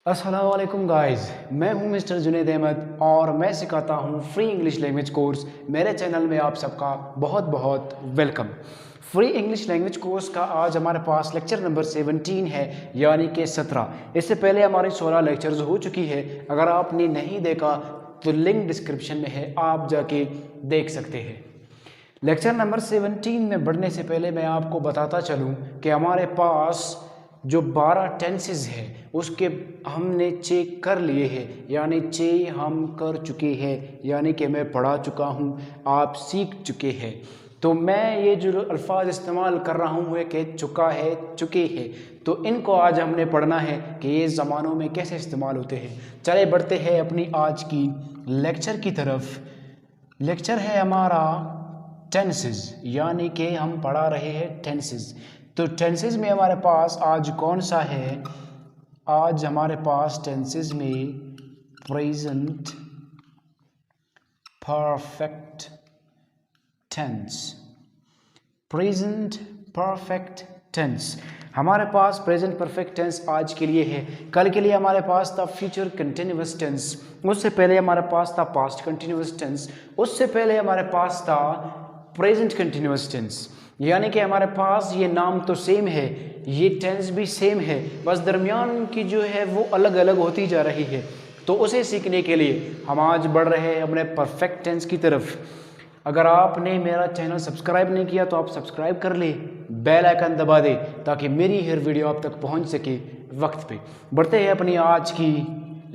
अस्सलाम वालेकुम गाइस, मैं हूं मिस्टर जुनैद अहमद और मैं सिखाता हूं फ्री इंग्लिश लैंग्वेज कोर्स। मेरे चैनल में आप सबका बहुत बहुत welcome. Free English language course का आज हमारे पास लेक्चर नंबर 17 है, यानी कि 17। इससे पहले हमारी 16 लेक्चर्स हो चुकी है। अगर आपने नहीं देखा तो लिंक डिस्क्रिप्शन में है, आप जाके देख सकते हैं। लेक्चर नंबर 17 में बढ़ने से पहले मैं आपको बताता चलूं कि हमारे पास जो 12 टेंसेस है उसके हमने चेक कर लिए हैं, यानी हम कर चुके हैं, यानी कि मैं पढ़ा चुका हूं, आप सीख चुके हैं। तो मैं ये जो अल्फाज इस्तेमाल कर रहा हूँ है कि चुका है, चुके हैं, तो इनको आज हमने पढ़ना है कि ये ज़मानों में कैसे इस्तेमाल होते हैं। चले बढ़ते हैं अपनी आज की लेक्चर की तरफ। लेक्चर है हमारा टेंसेस, यानी कि हम पढ़ा रहे हैं टेंसेस। तो टेंसेस में हमारे पास आज कौन सा है? आज हमारे पास टेंसेस में present perfect tense, present perfect tense हमारे पास प्रेजेंट परफेक्ट टेंस आज के लिए है। कल के लिए हमारे पास था फ्यूचर कंटिन्यूअस टेंस, उससे पहले हमारे पास था पास्ट कंटिन्यूअस टेंस, उससे पहले हमारे पास था प्रेजेंट कंटिन्यूअस टेंस। यानी कि हमारे पास ये नाम तो सेम है, ये टेंस भी सेम है, बस दरमियान की जो है वो अलग अलग होती जा रही है। तो उसे सीखने के लिए हम आज बढ़ रहे हैं अपने परफेक्ट टेंस की तरफ। अगर आपने मेरा चैनल सब्सक्राइब नहीं किया तो आप सब्सक्राइब कर ले, बेल आइकन दबा दे ताकि मेरी हर वीडियो आप तक पहुंच सके वक्त पे। बढ़ते हैं अपनी आज की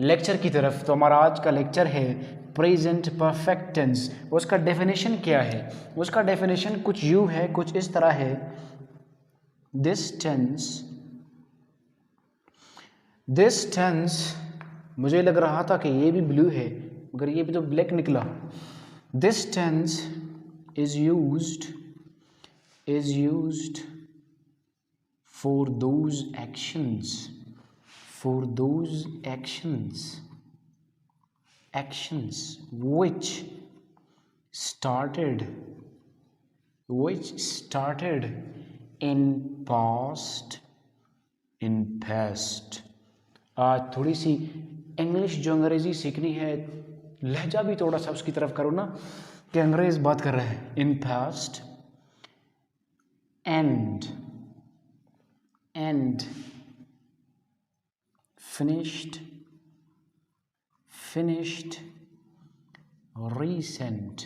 लेक्चर की तरफ। तो हमारा आज का लेक्चर है प्रेजेंट परफेक्ट टेंस। उसका डेफिनेशन क्या है? उसका डेफिनेशन कुछ यूँ है, कुछ इस तरह है। दिस टेंस मुझे लग रहा था कि ये भी ब्लू है, मगर ये भी तो ब्लैक निकला। This tense is used for those actions which started in past। आज थोड़ी सी इंग्लिश जो अंग्रेजी सीखनी है, लहजा भी थोड़ा सा उसकी तरफ करो ना, कि अंग्रेज बात कर रहे हैं। In past and finished recent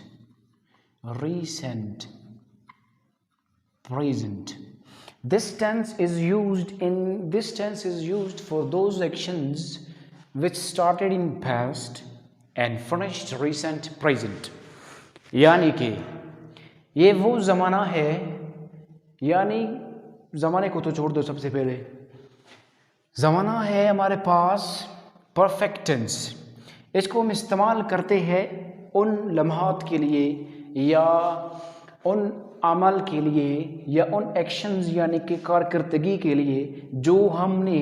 present। This tense is used for those actions which started in past and finished recent present। यानी कि ये वो ज़माना है, यानी ज़माने को तो छोड़ दो, सबसे पहले ज़माना है हमारे पास परफेक्ट टेंस। इसको हम इस्तेमाल करते हैं उन लम्हात के लिए या उन अमल के लिए या उन एक्शंस यानी कि कारकर्दगी के लिए जो हमने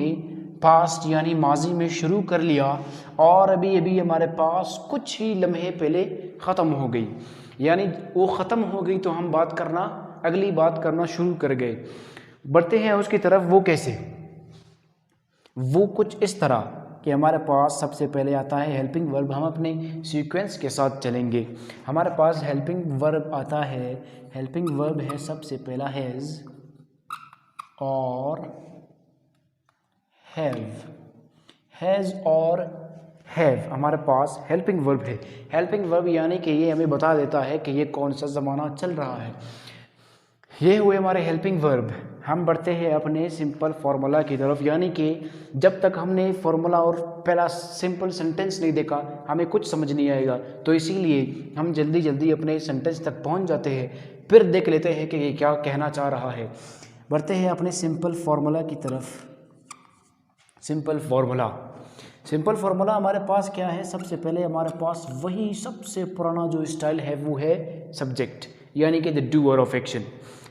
पास्ट यानी माजी में शुरू कर लिया और अभी अभी हमारे पास कुछ ही लम्हे पहले ख़त्म हो गई। यानी वो ख़त्म हो गई तो हम अगली बात करना शुरू कर गए। बढ़ते हैं उसकी तरफ। वो कैसे? वो कुछ इस तरह कि हमारे पास सबसे पहले आता है हेल्पिंग वर्ब। हम अपने सीक्वेंस के साथ चलेंगे। हमारे पास हेल्पिंग वर्ब आता है। हेल्पिंग वर्ब है सबसे पहला हैज़ और हैव हमारे पास हेल्पिंग वर्ब है। हेल्पिंग वर्ब यानी कि ये हमें बता देता है कि ये कौन सा ज़माना चल रहा है। ये हुए हमारे हेल्पिंग वर्ब। हम बढ़ते हैं अपने सिंपल फार्मूला की तरफ, यानी कि जब तक हमने फार्मूला और पहला सिंपल सेंटेंस नहीं देखा हमें कुछ समझ नहीं आएगा, तो इसीलिए हम जल्दी जल्दी अपने सेंटेंस तक पहुंच जाते हैं, फिर देख लेते हैं कि ये क्या कहना चाह रहा है। बढ़ते हैं अपने सिंपल फार्मूला की तरफ। सिंपल फार्मूला हमारे पास क्या है? सबसे पहले हमारे पास वही सबसे पुराना जो स्टाइल है वो है सब्जेक्ट, यानी कि the doer of action.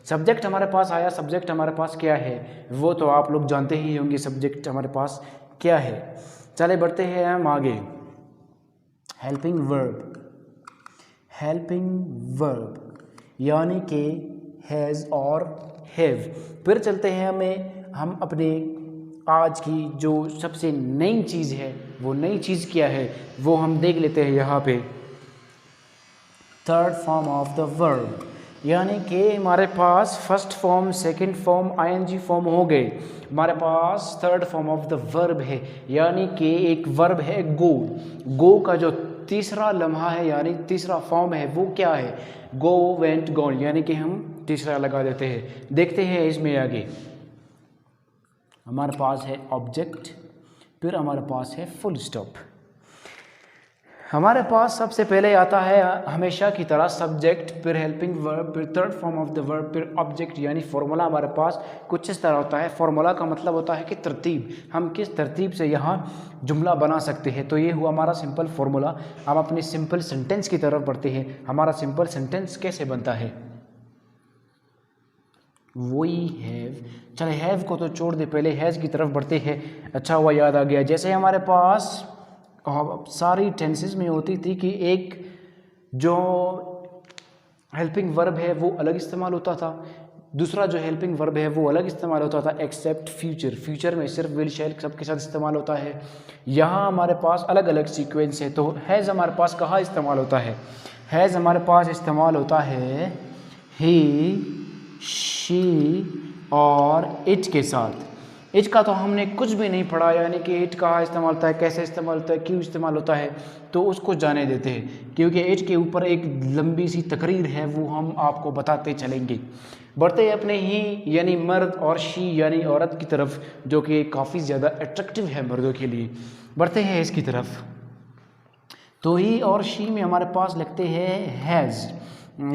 Subject हमारे पास आया। सब्जेक्ट हमारे पास क्या है वो तो आप लोग जानते ही होंगे सब्जेक्ट हमारे पास क्या है। चले बढ़ते हैं हम आगे। हेल्पिंग वर्ब यानी कि हैज़ और हैव। फिर चलते हैं हम अपने आज की जो सबसे नई चीज़ है, वो नई चीज़ क्या है वो हम देख लेते हैं यहाँ पे। Third form of the verb, यानी कि हमारे पास first form, second form, ING form हो गए, हमारे पास third form of the verb है, यानी कि एक वर्ब है गो। गो का जो तीसरा लम्हा है यानी तीसरा फॉर्म है वो क्या है, गो, वेंट, गॉन, यानी कि हम तीसरा लगा देते हैं। देखते हैं इसमें आगे, हमारे पास है ऑब्जेक्ट, फिर हमारे पास है फुल स्टॉप। हमारे पास सबसे पहले आता है हमेशा की तरह सब्जेक्ट, फिर हेल्पिंग वर्ब, फिर third form of the verb, फिर ऑब्जेक्ट यानी फॉर्मूला। हमारे पास कुछ इस तरह होता है। फॉर्मूला का मतलब होता है कि तरतीब, हम किस तरतीब से यहाँ जुमला बना सकते हैं। तो ये हुआ हमारा सिंपल फॉर्मूला। हम अपनी सिंपल सेंटेंस की तरफ बढ़ते हैं। हमारा सिंपल सेंटेंस कैसे बनता है, वी हैव, चले हैव को तो छोड़ दे, पहले हैज़ की तरफ बढ़ते हैं। अच्छा हुआ याद आ गया, जैसे हमारे पास सारी टेंसेस में होती थी कि एक जो हेल्पिंग वर्ब है वो अलग इस्तेमाल होता था, दूसरा जो हेल्पिंग वर्ब है वो अलग इस्तेमाल होता था, एक्सेप्ट फ्यूचर। फ्यूचर में सिर्फ विल, शैल सबके साथ इस्तेमाल होता है। यहाँ हमारे पास अलग अलग सीक्वेंस है। तो हैज़ हमारे पास कहाँ इस्तेमाल होता है, हैज़ हमारे पास इस्तेमाल होता है ही, शी और इट के साथ। इट का तो हमने कुछ भी नहीं पढ़ा, यानी कि इट कहाँ इस्तेमाल होता है, कैसे इस्तेमाल होता है, क्यों इस्तेमाल होता है, तो उसको जाने देते हैं, क्योंकि इट के ऊपर एक लंबी सी तकरीर है, वो हम आपको बताते चलेंगे। बढ़ते हैं अपने ही यानी मर्द और शी यानी औरत की तरफ, जो कि काफ़ी ज़्यादा अट्रैक्टिव है मर्दों के लिए। बढ़ते हैं इसकी तरफ। तो ही और शी में हमारे पास लगते हैं हैज़,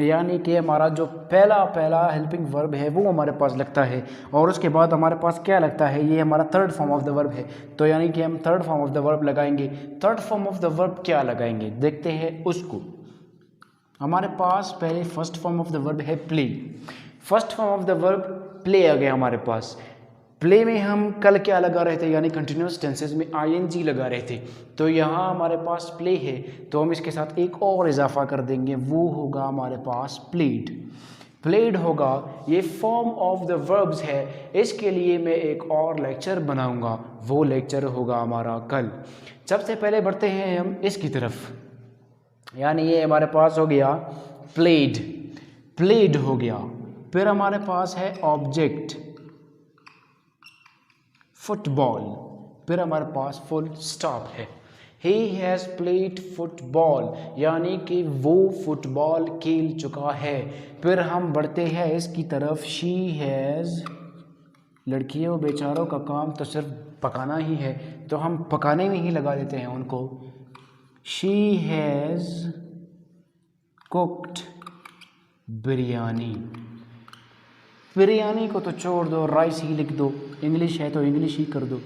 यानी कि हमारा जो पहला हेल्पिंग वर्ब है वो हमारे पास लगता है। और उसके बाद हमारे पास क्या लगता है, ये हमारा third form of the verb है। तो यानी कि हम third form of the verb लगाएंगे। Third form of the verb क्या लगाएंगे, देखते हैं उसको। हमारे पास पहले first form of the verb है play. First form of the verb play आ गया हमारे पास। प्ले में हम कल क्या लगा रहे थे, यानी कंटिन्यूस टेंसेस में आईएनजी लगा रहे थे। तो यहाँ हमारे पास प्ले है, तो हम इसके साथ एक और इजाफा कर देंगे, वो होगा हमारे पास प्लेड। प्लेड होगा, ये फॉर्म ऑफ द वर्ब्स है। इसके लिए मैं एक और लेक्चर बनाऊंगा, वो लेक्चर होगा हमारा कल। सबसे पहले बढ़ते हैं हम इसकी तरफ, यानी ये हमारे पास हो गया प्लेड, प्लेड हो गया। फिर हमारे पास है ऑब्जेक्ट, फुटबॉल, फिर हमारे पास फुल स्टॉप है। ही हैज़ प्लेड फुटबॉल, यानी कि वो फुटबॉल खेल चुका है। फिर हम बढ़ते हैं इसकी तरफ, शी हैज़, लड़कियों बेचारों का काम तो सिर्फ पकाना ही है, तो हम पकाने में ही लगा देते हैं उनको। She has cooked biryani, biryani को तो छोड़ दो, राइस ही लिख दो, इंग्लिश है तो इंग्लिश ही कर दो।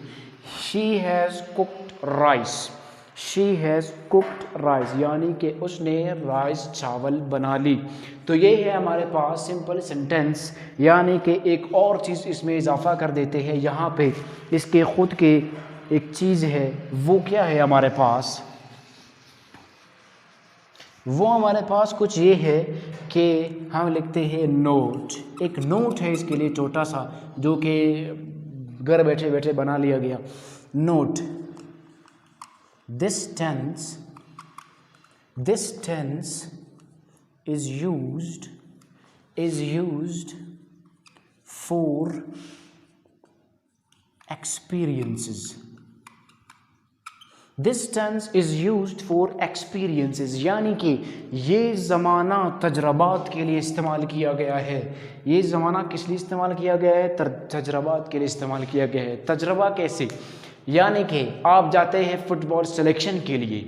She has cooked rice, she has cooked rice, यानी कि उसने राइस चावल बना ली। तो ये है हमारे पास सिंपल सेंटेंस, यानी कि एक और चीज़ इसमें इजाफा कर देते हैं। यहाँ पे इसके खुद के एक चीज़ है, वो क्या है हमारे पास, वो हमारे पास कुछ ये है कि हम लिखते हैं नोट। एक नोट है इसके लिए छोटा सा, जो कि घर बैठे बैठे बना लिया गया। Note, this tense is used for experiences. This tense is used for experiences, यानी कि ये ज़माना तजरबात के लिए इस्तेमाल किया गया है। ये ज़माना किस लिए इस्तेमाल किया गया है, तजरबात के लिए इस्तेमाल किया गया है। तजरबा कैसे, यानी कि आप जाते हैं फुटबॉल सिलेक्शन के लिए।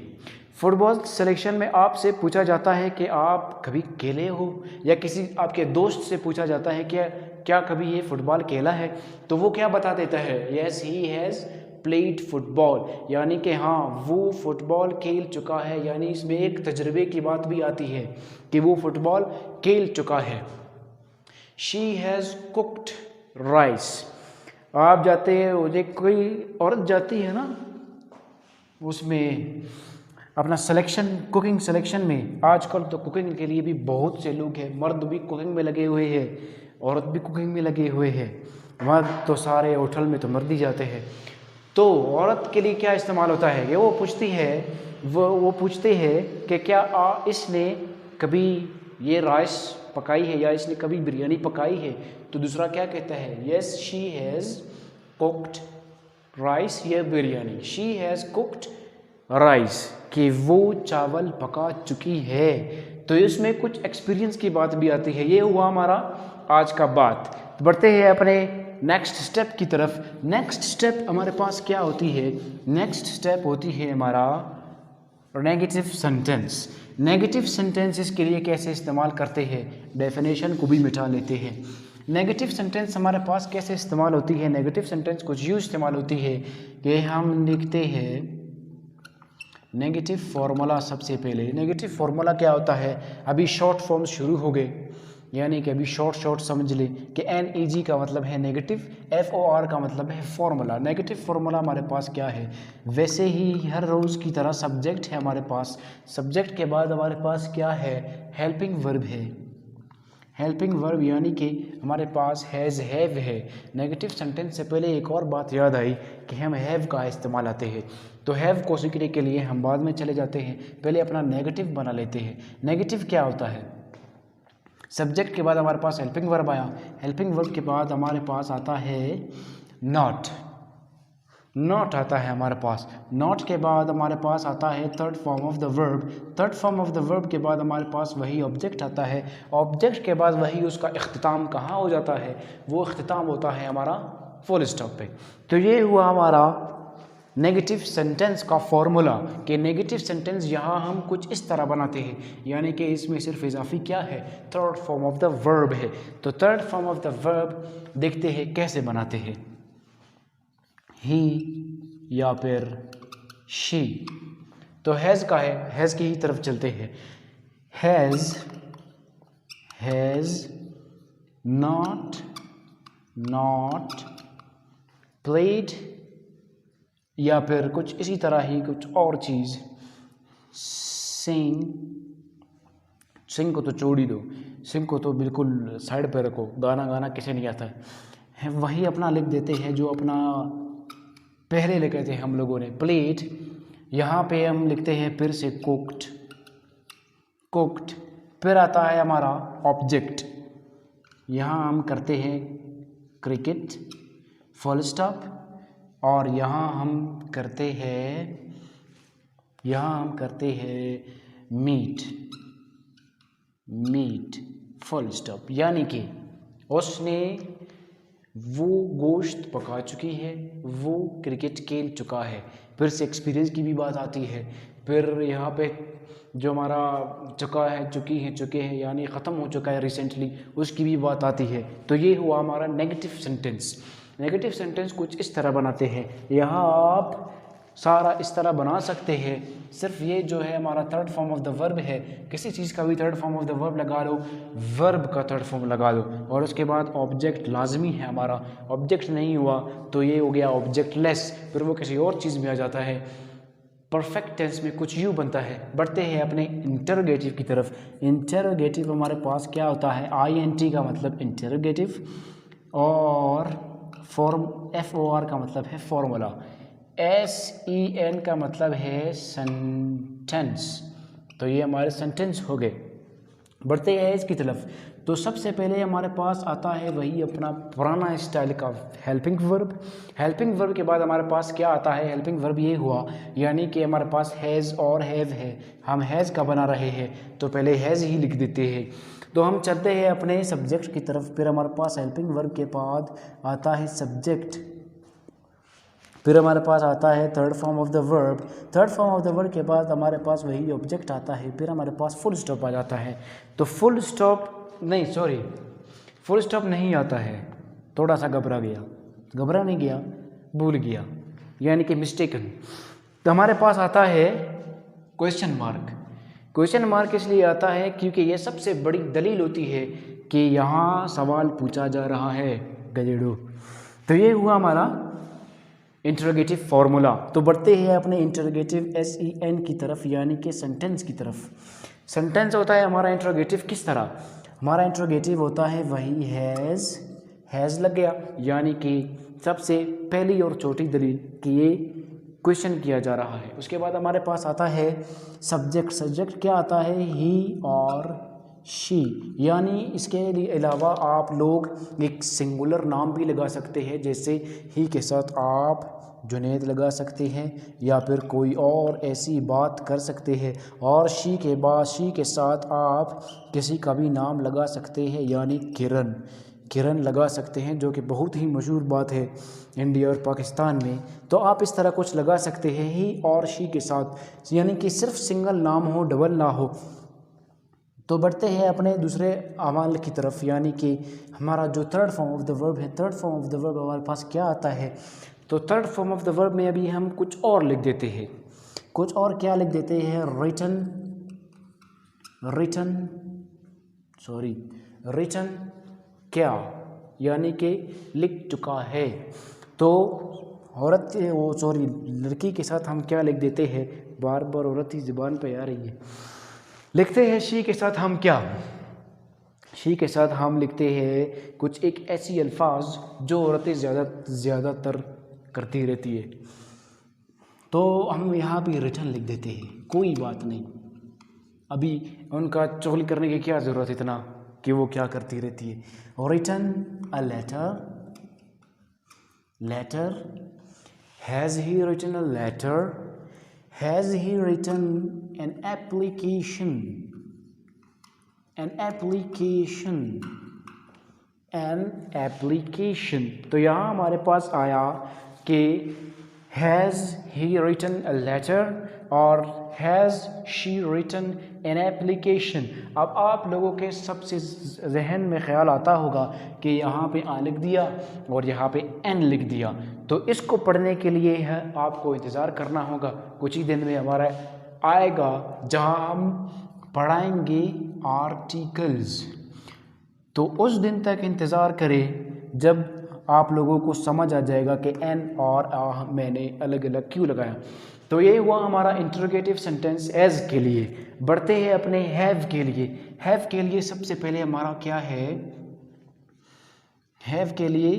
फुटबॉल सिलेक्शन में आपसे पूछा जाता है कि आप कभी खेले हो, या किसी आपके दोस्त से पूछा जाता है कि क्या कभी ये फुटबॉल खेला है, तो वो क्या बता देता है, yes he has played football, यानी कि हाँ वो फुटबॉल खेल चुका है। यानी इसमें एक तजर्बे की बात भी आती है कि वो फुटबॉल खेल चुका है। शी हैज़ कुक्ड राइस, आप जाते हैं, मुझे कोई औरत जाती है ना उसमें अपना सिलेक्शन, कुकिंग सिलेक्शन में। आजकल तो कुकिंग के लिए भी बहुत से लोग हैं, मर्द भी कुकिंग में लगे हुए हैं, औरत भी कुकिंग में लगे हुए हैं। मर्द तो सारे होटल में तो मर दी जाते हैं। तो औरत के लिए क्या इस्तेमाल होता है कि वो पूछती है कि क्या इसने कभी ये राइस पकाई है या इसने कभी बिरयानी पकाई है। तो दूसरा क्या कहता है, yes she has cooked rice या biryani, she has cooked rice, कि वो चावल पका चुकी है। तो इसमें कुछ एक्सपीरियंस की बात भी आती है। ये हुआ हमारा आज का बात। तो बढ़ते हैं अपने नेक्स्ट स्टेप की तरफ। नेक्स्ट स्टेप हमारे पास क्या होती है, नेक्स्ट स्टेप होती है हमारा नेगेटिव सेंटेंस। नेगेटिव सेंटेंसेस के लिए कैसे इस्तेमाल करते हैं, डेफिनेशन को भी मिटा लेते हैं। नेगेटिव सेंटेंस हमारे पास कैसे इस्तेमाल होती है, नेगेटिव सेंटेंस कुछ यूँ इस्तेमाल होती है कि हम लिखते हैं नेगेटिव फार्मूला। सबसे पहले नेगेटिव फार्मूला क्या होता है, अभी शॉर्ट फॉर्म शुरू हो गए, यानी कि अभी शॉर्ट समझ ले कि NEG का मतलब है नेगेटिव, FOR का मतलब है फार्मूला। नेगेटिव फार्मूला हमारे पास क्या है, वैसे ही हर रोज़ की तरह सब्जेक्ट है हमारे पास। सब्जेक्ट के बाद हमारे पास क्या है, हेल्पिंग वर्ब है। हेल्पिंग वर्ब यानी कि हमारे पास हैज़ हैव है। नेगेटिव सेंटेंस से पहले एक और बात याद आई कि हम हैव का इस्तेमाल आते हैं। तो हैव को सीखने के लिए हम बाद में चले जाते हैं, पहले अपना नेगेटिव बना लेते हैं। नेगेटिव क्या होता है, सब्जेक्ट के बाद हमारे पास हेल्पिंग वर्ब आया, हेल्पिंग वर्ब के बाद हमारे पास आता है नॉट, नॉट आता है हमारे पास। नॉट के बाद हमारे पास आता है third form of the verb, third form of the verb के बाद हमारे पास वही ऑब्जेक्ट आता है। ऑब्जेक्ट के बाद वही उसका इख्तिताम कहाँ हो जाता है, वो इख्तिताम होता है हमारा फुल स्टॉप पे। तो ये हुआ हमारा नेगेटिव सेंटेंस का फॉर्मूला कि नेगेटिव सेंटेंस यहाँ हम कुछ इस तरह बनाते हैं, यानी कि इसमें सिर्फ इजाफी क्या है, third form of the verb है। तो third form of the verb देखते हैं कैसे बनाते हैं, ही या फिर शी। तो हैज़ का है, हैज़ की ही तरफ चलते हैं। हैज़ नॉट प्लेड, या फिर कुछ इसी तरह ही कुछ और चीज़, सिंग को तो छोड़ ही दो, सिंग को तो बिल्कुल साइड पे रखो, गाना किसे नहीं आता है। वही अपना लिख देते हैं जो अपना पहले लिखे थे हम लोगों ने, प्लेट। यहाँ पे हम लिखते हैं फिर से कुक्ड। फिर आता है हमारा ऑब्जेक्ट, यहाँ हम करते हैं क्रिकेट, फुल स्टॉप। और यहाँ हम करते हैं मीट, फुल स्टॉप। यानी कि उसने वो गोश्त पका चुकी है, वो क्रिकेट खेल चुका है। फिर से एक्सपीरियंस की भी बात आती है। फिर यहाँ पे जो हमारा चुके हैं यानी ख़त्म हो चुका है रिसेंटली, उसकी भी बात आती है। तो ये हुआ हमारा नेगेटिव सेंटेंस। नेगेटिव सेंटेंस कुछ इस तरह बनाते हैं, यहाँ आप सारा इस तरह बना सकते हैं। सिर्फ ये जो है हमारा third form of the verb है, किसी चीज़ का भी third form of the verb लगा लो, वर्ब का थर्ड फॉर्म लगा दो, और उसके बाद ऑब्जेक्ट लाजमी है हमारा। ऑब्जेक्ट नहीं हुआ तो ये हो गया ऑब्जेक्टलेस, फिर वो किसी और चीज़ में आ जाता है। परफेक्ट टेंस में कुछ यूँ बनता है। बढ़ते हैं अपने इंटरोगेटिव की तरफ। इंटरोगेटिव हमारे पास क्या होता है, INT का मतलब इंटरोगेटिव, और FOR का मतलब है फॉर्मूला, SEN का मतलब है सेंटेंस। तो ये हमारे सेंटेंस हो गए। बढ़ते हैं इसकी तरफ। तो सबसे पहले हमारे पास आता है वही अपना पुराना स्टाइल का हेल्पिंग वर्ब। हेल्पिंग वर्ब के बाद हमारे पास क्या आता है, हेल्पिंग वर्ब ये हुआ, यानी कि हमारे पास हैज़ और हैव है। हम हैज़ का बना रहे हैं तो पहले हैज़ ही लिख देते हैं। तो हम चलते हैं अपने सब्जेक्ट की तरफ। फिर हमारे पास हेल्पिंग वर्ब के बाद आता है सब्जेक्ट, फिर हमारे पास आता है third form of the verb. Third form of the verb के बाद हमारे पास वही ऑब्जेक्ट आता है। फिर हमारे पास फुल स्टॉप आ जाता है। तो फुल स्टॉप नहीं आता है, थोड़ा सा घबरा नहीं गया, भूल गया, यानी कि मिस्टेकन। तो हमारे पास आता है क्वेश्चन मार्क। क्वेश्चन मार्क इसलिए आता है क्योंकि ये सबसे बड़ी दलील होती है कि यहाँ सवाल पूछा जा रहा है, गजेड़ो। तो ये हुआ हमारा इंटरोगेटिव फार्मूला। तो बढ़ते हैं अपने इंटरोगेटिव SEN की तरफ, यानी कि सेंटेंस की तरफ। सेंटेंस होता है हमारा इंटरोगेटिव किस तरह, हमारा इंटरोगेटिव होता है वही हैज़ लग गया, यानी कि सबसे पहली और छोटी दलील कि ये क्वेश्चन किया जा रहा है। उसके बाद हमारे पास आता है सब्जेक्ट। सब्जेक्ट क्या आता है? ही और शी, यानी इसके अलावा आप लोग एक सिंगुलर नाम भी लगा सकते हैं, जैसे ही के साथ आप जुनैद लगा सकते हैं या फिर कोई और ऐसी बात कर सकते हैं, और शी के बाद शी के साथ आप किसी का भी नाम लगा सकते हैं, यानी किरण, किरण लगा सकते हैं, जो कि बहुत ही मशहूर बात है इंडिया और पाकिस्तान में। तो आप इस तरह कुछ लगा सकते हैं ही और शी के साथ, यानी कि सिर्फ सिंगल नाम हो, डबल ना हो। तो बढ़ते हैं अपने दूसरे अमाल की तरफ, यानी कि हमारा जो third form of the verb है। Third form of the verb हमारे पास क्या आता है? तो third form of the verb में अभी हम कुछ और लिख देते हैं। कुछ और क्या लिख देते हैं? रिटन क्या, यानी कि लिख चुका है। तो लड़की के साथ हम क्या लिख देते हैं? बार बार औरत ही ज़ुबान पे आ रही है। लिखते हैं शी के साथ हम क्या? शी के साथ हम लिखते हैं कुछ एक ऐसी अल्फाज जो औरतें ज़्यादातर करती रहती है। तो हम यहाँ भी रिटर्न लिख देते हैं, कोई बात नहीं, अभी उनका चुगली करने की क्या ज़रूरत है इतना कि वो क्या करती रहती है। Written a letter, has he written a letter, has he written an application, तो यहाँ हमारे पास आया कि has he written a letter और has she written an application. अब आप लोगों के सबसे जहन में ख्याल आता होगा कि यहाँ पे आ लिख दिया और यहाँ पे एन लिख दिया, तो इसको पढ़ने के लिए है आपको इंतज़ार करना होगा। कुछ ही दिन में हमारा आएगा जहाँ हम पढ़ाएंगे आर्टिकल्स, तो उस दिन तक इंतज़ार करें जब आप लोगों को समझ आ जाएगा कि एन और आ मैंने अलग अलग क्यों लगाया। तो ये हुआ हमारा इंटरोगेटिव सेंटेंस एज के लिए। बढ़ते हैं अपने हैव के लिए। हैव के लिए सबसे पहले हमारा क्या है? हैव के लिए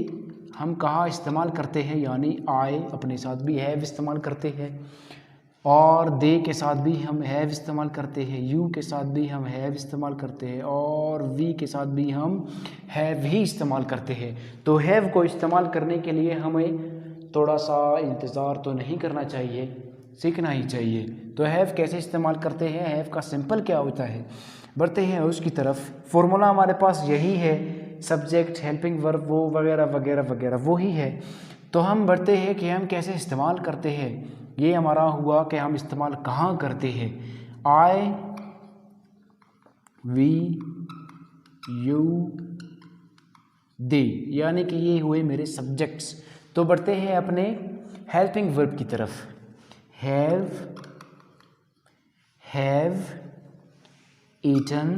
हम कहाँ इस्तेमाल करते हैं? यानी आई अपने साथ भी हैव इस्तेमाल करते हैं, और दे के साथ भी हम हैव इस्तेमाल करते हैं, यू के साथ भी हम हैव इस्तेमाल करते हैं, और वी के साथ भी हम हैव ही इस्तेमाल करते हैं। तो हैव को इस्तेमाल करने के लिए हमें थोड़ा सा इंतज़ार तो नहीं करना चाहिए, सीखना ही चाहिए। तो हैव कैसे इस्तेमाल करते हैं? हैव का सिंपल क्या होता है? बढ़ते हैं उसकी तरफ। फॉर्मूला हमारे पास यही है, सब्जेक्ट, हेल्पिंग वर्ब, वो वगैरह वगैरह वगैरह वही है। तो हम बढ़ते हैं कि हम कैसे इस्तेमाल करते हैं। ये हमारा हुआ कि हम इस्तेमाल कहाँ करते हैं। आई, वी, यू, दे, यानी कि ये हुए मेरे सब्जेक्ट्स। तो बढ़ते हैं अपने हेल्पिंग वर्ब की तरफ। Have eaten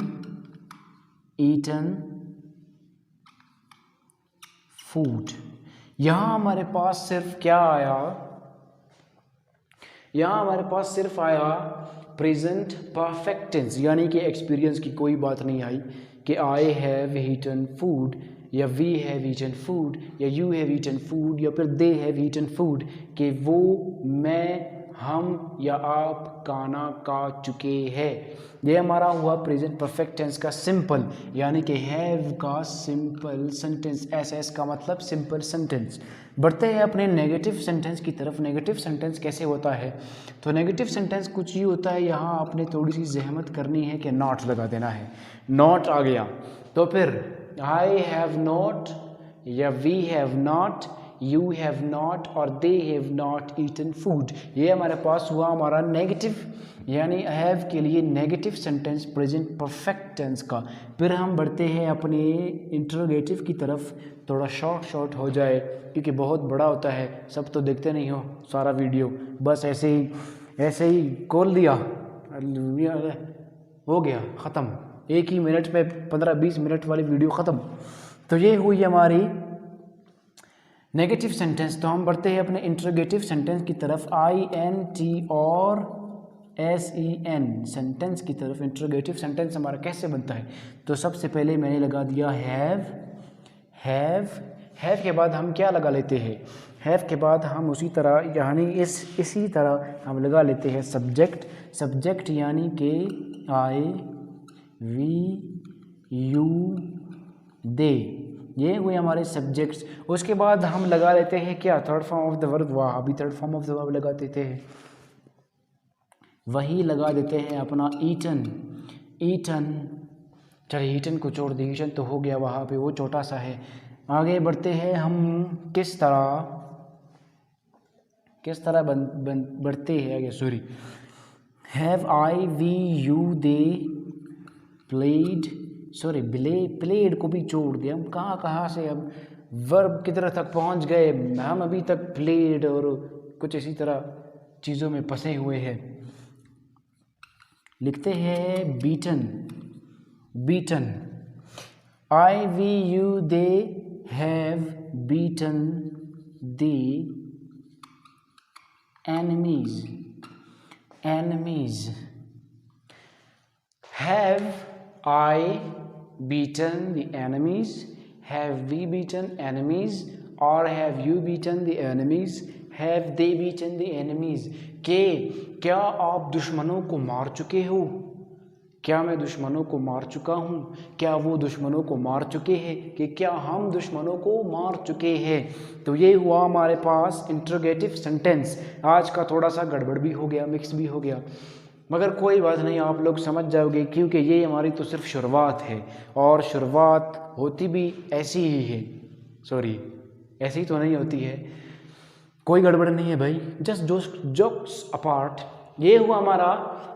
food. यहाँ हमारे पास सिर्फ क्या आया? यहाँ हमारे पास सिर्फ आया प्रेजेंट परफेक्ट टेंस, यानी कि एक्सपीरियंस की कोई बात नहीं आई कि आई हैव ईटन फूड या वी हैव ईटन फूड या यू हैव ईटन फूड या फिर दे हैव ईटन फूड, कि वो, मैं, हम या आप खाना खा चुके हैं। ये हमारा हुआ प्रेजेंट परफेक्ट टेंस का सिंपल, यानी कि हैव का सिंपल सेंटेंस। एस का मतलब सिंपल सेंटेंस। बढ़ते हैं अपने नेगेटिव सेंटेंस की तरफ। नेगेटिव सेंटेंस कैसे होता है? तो नेगेटिव सेंटेंस कुछ ही होता है, यहाँ आपने थोड़ी सी जहमत करनी है कि नॉट लगा देना है। नॉट आ गया तो फिर आई हैव नॉट या we have not, you have not और they have not eaten food. ये हमारे पास हुआ हमारा नेगेटिव, यानी हैव के लिए negative sentence present perfect tense का। फिर हम बढ़ते हैं अपने इंटरोगेटिव की तरफ। थोड़ा शॉर्ट हो जाए क्योंकि बहुत बड़ा होता है, सब तो देखते नहीं हो सारा वीडियो, बस ऐसे ही खोल दिया, हो गया ख़त्म, एक ही मिनट में 15-20 मिनट वाली वीडियो ख़त्म। तो ये हुई हमारी नेगेटिव सेंटेंस। तो हम बढ़ते हैं अपने इंटरोगेटिव सेंटेंस की तरफ। INT और SEN सेंटेंस की तरफ। इंटरोगेटिव सेंटेंस हमारा कैसे बनता है? तो सबसे पहले मैंने लगा दिया हैव हैव के बाद हम क्या लगा लेते हैं? हैव के बाद हम उसी तरह यानी इसी तरह हम लगा लेते हैं सब्जेक्ट यानी कि आई वी यू दे, ये हुए हमारे सब्जेक्ट्स। उसके बाद हम लगा लेते हैं क्या? Third form of the verb. वाह, अभी third form of the verb लगा देते हैं, वही लगा देते हैं अपना ईटन। चलिए ईटन को छोड़ दें, ईटन तो हो गया वहाँ पे, वो छोटा सा है। आगे बढ़ते हैं हम किस तरह बढ़ते हैं आगे। Sorry, have I we you they played, sorry played को भी छोड़ दिया। हम कहाँ से अब वर्ब की तरह तक पहुँच गए, हम अभी तक प्लेड और कुछ इसी तरह चीज़ों में फंसे हुए हैं। लिखते हैं beaten. I we you they have beaten the enemies। Have I beaten the enemies? Have we beaten enemies? Or have you beaten the enemies? Have they beaten the enemies? क्या आप दुश्मनों को मार चुके हो? क्या मैं दुश्मनों को मार चुका हूँ? क्या वो दुश्मनों को मार चुके हैं? कि क्या हम दुश्मनों को मार चुके हैं? तो ये हुआ हमारे पास इंट्रोगेटिव सेंटेंस। आज का थोड़ा सा गड़बड़ भी हो गया, मिक्स भी हो गया, मगर कोई बात नहीं, आप लोग समझ जाओगे, क्योंकि ये हमारी तो सिर्फ शुरुआत है और शुरुआत होती भी ऐसी ही है। सॉरी, ऐसी तो नहीं होती है, कोई गड़बड़ नहीं है भाई, जस्ट जोक्स अपार्ट। ये हुआ हमारा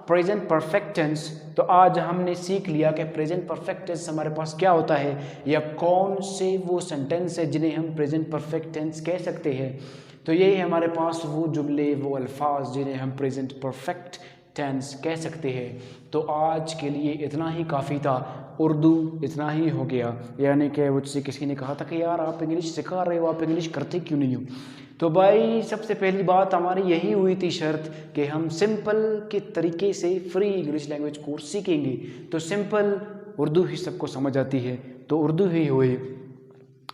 प्रेजेंट परफेक्ट टेंस। तो आज हमने सीख लिया कि प्रेजेंट परफेक्ट टेंस हमारे पास क्या होता है, या कौन से वो सेंटेंस है जिन्हें हम प्रेजेंट परफेक्ट टेंस कह सकते हैं। तो ये है हमारे पास वो जुमले, वो अल्फाज जिन्हें हम प्रेजेंट परफेक्ट टेंस कह सकते हैं। तो आज के लिए इतना ही काफ़ी था, उर्दू इतना ही हो गया। यानी कि मुझसे किसी ने कहा था कि यार आप इंग्लिश सिखा रहे हो, आप इंग्लिश करते क्यों नहीं हो? तो भाई सबसे पहली बात हमारी यही हुई थी शर्त कि हम सिंपल के तरीके से फ्री इंग्लिश लैंग्वेज कोर्स सीखेंगे। तो सिंपल उर्दू ही सबको समझ आती है, तो उर्दू ही हुए।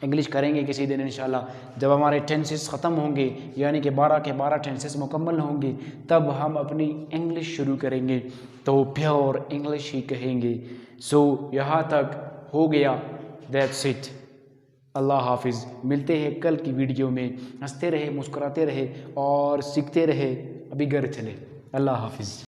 इंग्लिश करेंगे किसी दिन इंशाल्लाह, जब हमारे टेंसेस ख़त्म होंगे, यानी कि 12 के 12 टेंसेस मुकम्मल होंगे, तब हम अपनी इंग्लिश शुरू करेंगे, तो प्योर इंग्लिश ही कहेंगे। सो यहाँ तक हो गया, दैट्स इट। अल्लाह हाफिज़। मिलते हैं कल की वीडियो में। हंसते रहे, मुस्कुराते रहे और सीखते रहे। अभी घर चले। अल्लाह हाफिज़।